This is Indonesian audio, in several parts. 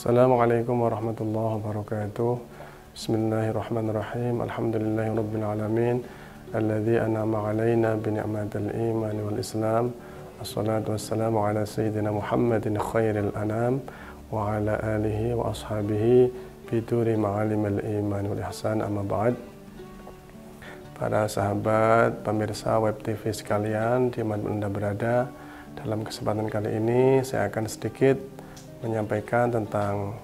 Assalamualaikum warahmatullahi wabarakatuh. Bismillahirrahmanirrahim. Alhamdulillahirabbil alamin. Alladzi an'ama 'alaina bi ni'matil iman wal islam. Wassalatu wassalamu ala sayyidina Muhammadin khairil anam wa ala alihi wa ashabihi biduri ma'alimil iman wal ihsan, amma ba'd. Para sahabat pemirsa Web TV sekalian, dimanapun Anda berada, dalam kesempatan kali ini saya akan sedikit menyampaikan tentang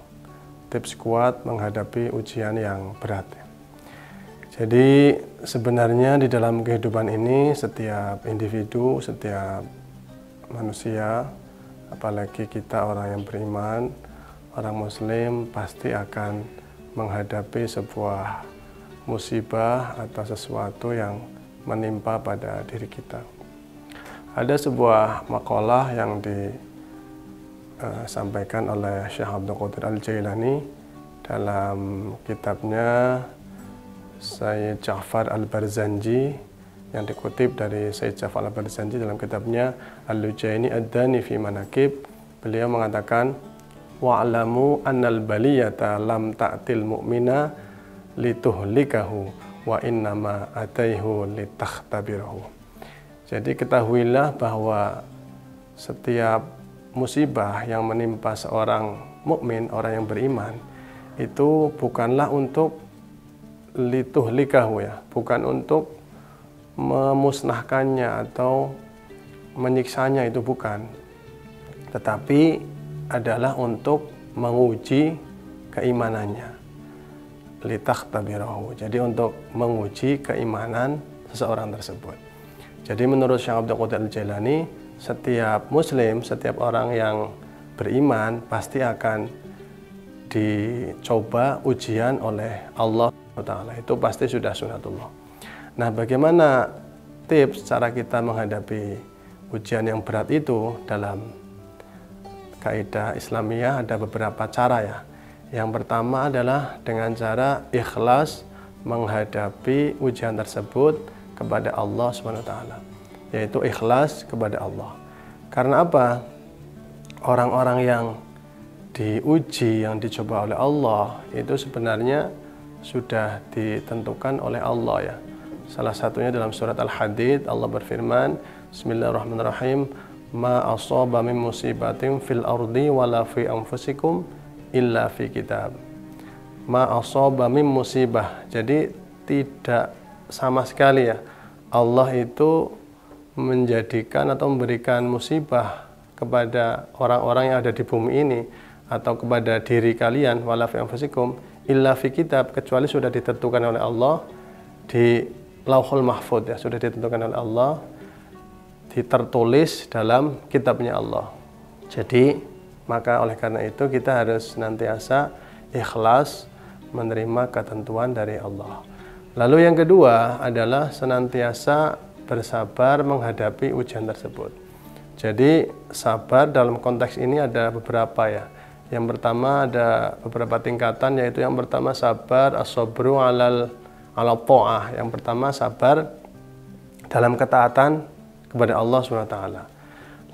tips kuat menghadapi ujian yang berat. Jadi sebenarnya di dalam kehidupan ini setiap individu, setiap manusia, apalagi kita orang yang beriman, orang muslim, pasti akan menghadapi sebuah musibah atau sesuatu yang menimpa pada diri kita. Ada sebuah makalah yang disampaikan oleh Syekh Abdul Qadir Al-Jailani dalam kitabnya Sayyid Ja'far Al-Barzanji, yang dikutip dari Sayyid Ja'far Al-Barzanji dalam kitabnya Al-Lujaini Ad-Dani fi Manaqib. Beliau mengatakan, wa'lamu annal baliyata lam ta'til mu'mina lituhlikahu wa innama ataihu litakhtabirahu. Jadi ketahuilah bahwa setiap musibah yang menimpa seorang mukmin, orang yang beriman, itu bukanlah untuk lituhlikahu, ya, bukan untuk memusnahkannya atau menyiksanya, itu bukan, tetapi adalah untuk menguji keimanannya, litakhtabirahu. Jadi untuk menguji keimanan seseorang tersebut. Jadi menurut Syekh Abdul Qadir Al-Jailani, setiap muslim, setiap orang yang beriman pasti akan dicoba ujian oleh Allah Ta'ala. Itu pasti sudah sunatullah. Nah, bagaimana tips cara kita menghadapi ujian yang berat itu? Dalam kaidah Islamiyah ada beberapa cara, ya. Yang pertama adalah dengan cara ikhlas menghadapi ujian tersebut kepada Allah SWT, yaitu ikhlas kepada Allah. Karena apa? Orang-orang yang diuji, yang dicoba oleh Allah, itu sebenarnya sudah ditentukan oleh Allah, ya. Salah satunya dalam surat Al-Hadid, Allah berfirman, Bismillahirrahmanirrahim, ma asaba min musibatin fil ardi wala fi anfusikum illa fi kitab. Ma asaba min musibah. Jadi tidak sama sekali, ya, Allah itu menjadikan atau memberikan musibah kepada orang-orang yang ada di bumi ini atau kepada diri kalian, wala fi anfusikum illa fi kitab, kecuali sudah ditentukan oleh Allah di Lauhul Mahfud, ya, sudah ditentukan oleh Allah, ditertulis dalam kitabnya Allah. Jadi maka oleh karena itu kita harus senantiasa ikhlas menerima ketentuan dari Allah. Lalu yang kedua adalah senantiasa bersabar menghadapi ujian tersebut. Jadi sabar dalam konteks ini ada beberapa, ya. Yang pertama ada beberapa tingkatan, yaitu yang pertama sabar as-sabru ala ta'ah. Yang pertama sabar dalam ketaatan kepada Allah SWT.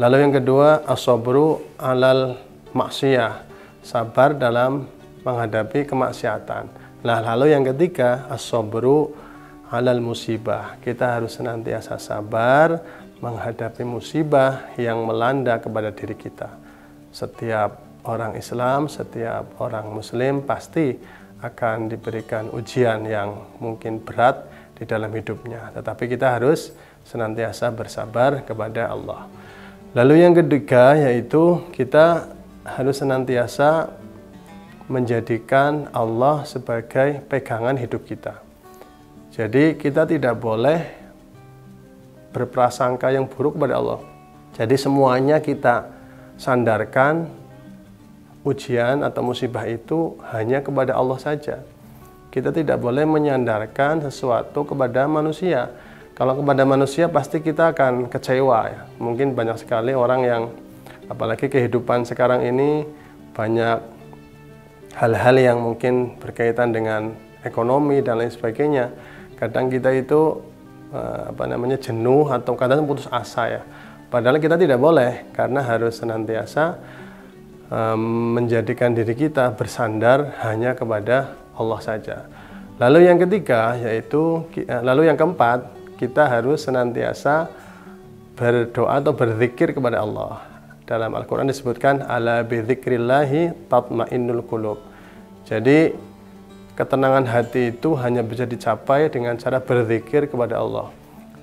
Lalu yang kedua as-sabru alal maksiyah, sabar dalam menghadapi kemaksiatan. Nah, lalu yang ketiga as-sabru alal musibah, kita harus senantiasa sabar menghadapi musibah yang melanda kepada diri kita. Setiap orang Islam, setiap orang muslim pasti akan diberikan ujian yang mungkin berat di dalam hidupnya, tetapi kita harus senantiasa bersabar kepada Allah. Lalu yang ketiga yaitu kita harus senantiasa menjadikan Allah sebagai pegangan hidup kita. Jadi kita tidak boleh berprasangka yang buruk kepada Allah. Jadi semuanya kita sandarkan ujian atau musibah itu hanya kepada Allah saja. Kita tidak boleh menyandarkan sesuatu kepada manusia. Kalau kepada manusia pasti kita akan kecewa, ya. Mungkin banyak sekali orang yang, apalagi kehidupan sekarang ini, banyak hal-hal yang mungkin berkaitan dengan ekonomi dan lain sebagainya. Kadang kita itu jenuh atau kadang putus asa, ya. Padahal kita tidak boleh, karena harus senantiasa menjadikan diri kita bersandar hanya kepada Allah saja. Lalu yang ketiga lalu yang keempat, kita harus senantiasa berdoa atau berzikir kepada Allah. Dalam Al-Quran disebutkan ala bidzikrillahi tatmainnul qulub. Jadi ketenangan hati itu hanya bisa dicapai dengan cara berzikir kepada Allah.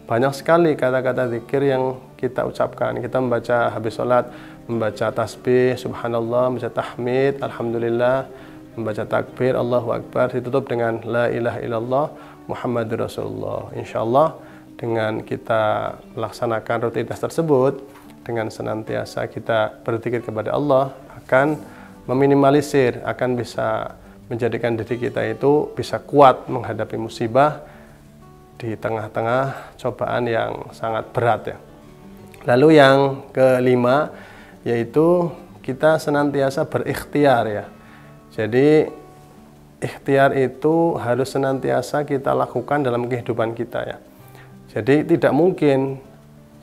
Banyak sekali kata-kata zikir yang kita ucapkan. Kita membaca habis sholat, membaca tasbih, subhanallah, membaca tahmid, alhamdulillah, membaca takbir, Allahu Akbar, ditutup dengan la ilaha illallah Muhammadur Rasulullah. Insya Allah dengan kita melaksanakan rutinitas tersebut, dengan senantiasa kita berzikir kepada Allah, akan meminimalisir, akan bisa menjadikan diri kita itu bisa kuat menghadapi musibah di tengah-tengah cobaan yang sangat berat ya. Lalu yang kelima, yaitu kita senantiasa berikhtiar ya. Jadi ikhtiar itu harus senantiasa kita lakukan dalam kehidupan kita ya. Jadi tidak mungkin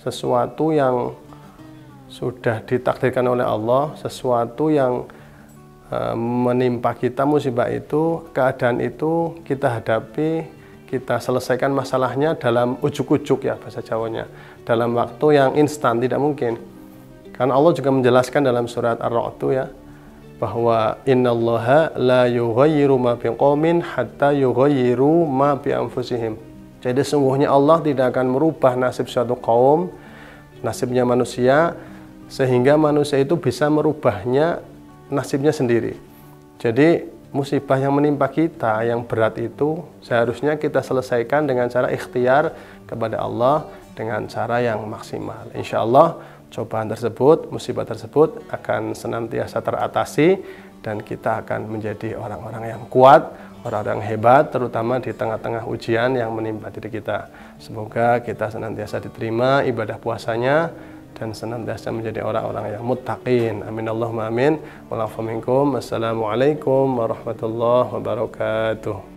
sesuatu yang sudah ditakdirkan oleh Allah, sesuatu yang menimpa kita, musibah itu, keadaan itu kita hadapi, kita selesaikan masalahnya dalam ujuk-ujuk ya bahasa Jawanya, dalam waktu yang instan, tidak mungkin. Karena Allah juga menjelaskan dalam surat Ar-Ra'd ya, bahwa innallaha la yughayyiru ma biqaumin hatta yughayyiru ma bi anfusihim. Jadi sungguhnya Allah tidak akan merubah nasib suatu kaum, nasibnya manusia, sehingga manusia itu bisa merubahnya nasibnya sendiri. Jadi musibah yang menimpa kita yang berat itu seharusnya kita selesaikan dengan cara ikhtiar kepada Allah dengan cara yang maksimal. Insya Allah cobaan tersebut, musibah tersebut akan senantiasa teratasi dan kita akan menjadi orang-orang yang kuat, orang-orang hebat, terutama di tengah-tengah ujian yang menimpa diri kita. Semoga kita senantiasa diterima ibadah puasanya dan senantiasa menjadi orang-orang yang muttaqin. Amin Allahumma amin. Wa'alaikum. Assalamualaikum warahmatullahi wabarakatuh.